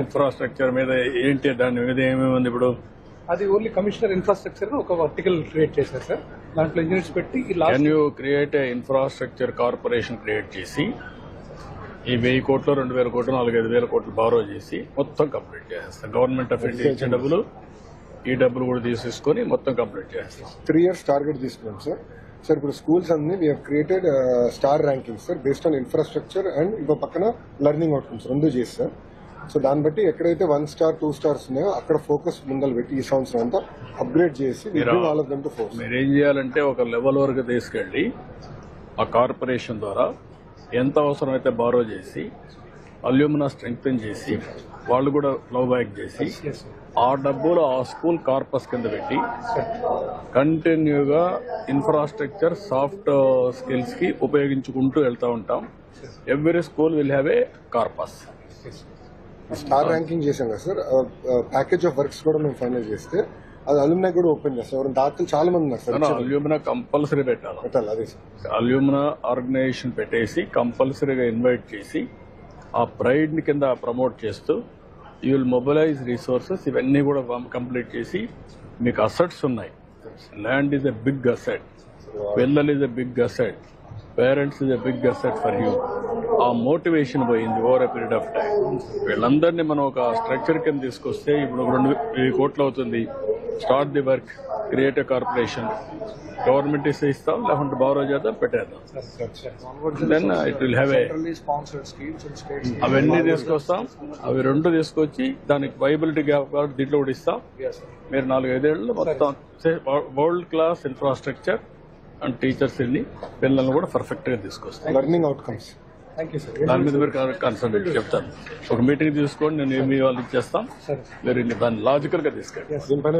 Infrastructure మీద ఏంటి, దాని మీద ఏమేమి ఉంది ఇప్పుడు? అది ఓన్లీ కమిషనర్ ఇన్ఫ్రాస్ట్రక్చర్ ఒక వర్టికల్ క్రియేట్ చేశారు సార్. దాంట్లో ఇంజనీర్స్ పెట్టి can you create a infrastructure corporation create చేసి ఈ 1000 కోట్లు 2000 కోట్లు 4-5,000 కోట్లు బారో చేసి మొత్తం కంప్లీట్ చేసేస్తాం. గవర్నమెంట్ ఆఫ్ ఇండియా ఇచ్చే డబ్బులు, ఈ డబ్బులు కూడా తీసేసుకొని మొత్తం కంప్లీట్ చేస్తాం. 3 years టార్గెట్ తీసుకున్నాం సార్. సార్ ఇప్పుడు స్కూల్స్ అన్ని we have created star ranking sir based on infrastructure and ఇంకో పక్కన లెర్నింగ్ అవుట్కమ్స్ 2 చేసి సార్. సో దాన్ని బట్టి ఎక్కడైతే 1 star 2 stars ఉన్నాయో అక్కడ ఫోకస్ ముందలు పెట్టి ఈ సంవత్సరం అంతా అప్గ్రేడ్ చేసి మీరేం చేయాలంటే ఒక లెవెల్ వరకు తీసుకెళ్లి ఆ కార్పొరేషన్ ద్వారా ఎంత అవసరమైతే బారో చేసి అల్యూమినా స్ట్రెంగ్తన్ చేసి వాళ్ళు కూడా ఫ్లో బ్యాక్ చేసి ఆ డబ్బులు ఆ స్కూల్ కార్పస్ కింద పెట్టి కంటిన్యూగా ఇన్ఫ్రాస్ట్రక్చర్ సాఫ్ట్ స్కిల్స్ కి ఉపయోగించుకుంటూ వెళ్తూ ఉంటాం. Every school will have A corpus. Star ranking చేశాం కదా సార్. ప్యాకేజ్ ఆఫ్ వర్క్స్ కూడా మేము ఫైనల్ చేస్తే అది అల్యూమినా కూడా ఓపెన్ చేస్తాం. ఎవరైనా దాతలు చాలా మంది ఉన్నారు సార్. అల్యూమినా కంపల్సరీ పెట్టాలి. అదే సార్. అల్యూమినా ఆర్గనైజేషన్ పెట్టేసి కంపల్సరీగా ఇన్వైట్ చేసి ఆ ప్రైడ్ ని కింద ప్రమోట్ చేస్తూ యూ విల్ మొబిలైజ్ రిసోర్సెస్. ఇవన్నీ కూడా కంప్లీట్ చేసి మీకు అసెట్స్ ఉన్నాయి. Land is a big asset, పిల్లలు is a big asset, parents is a big asset for you. ఆ మోటివేషన్ పోయింది over a period of time. వీళ్ళందరినీ మనం ఒక స్ట్రక్చర్ కింద తీసుకొస్తే ఇప్పుడు 2,000 కోట్లు అవుతుంది. Start the work, create a corporation. Government ఇస్తాం, లేకుంటే బారో చేద్దాం, పెట్టేద్దాం. Then it will have a అవన్నీ తీసుకొస్తాం. అవి 2 తీసుకొచ్చి దానికి వైబిలిటీ గ్యాప్ దీంట్లో కూడా ఇస్తాం. మీరు 4-5 ఏళ్ళు మొత్తం world class infrastructure and teachers వెళ్ళి పిల్లల్ని కూడా పర్ఫెక్ట్ గా తీసుకొస్తాం. లెర్నింగ్ అవుట్కమ్స్ దాని మీద మీరు కన్సల్టేట్ చెప్తాను. ఒక మీటింగ్ తీసుకోండి, నేను ఏమి వాళ్ళు ఇచ్చేస్తాం. మీరు దాన్ని లాజికల్ గా తీసుకెళ్ళి. దీనిపైన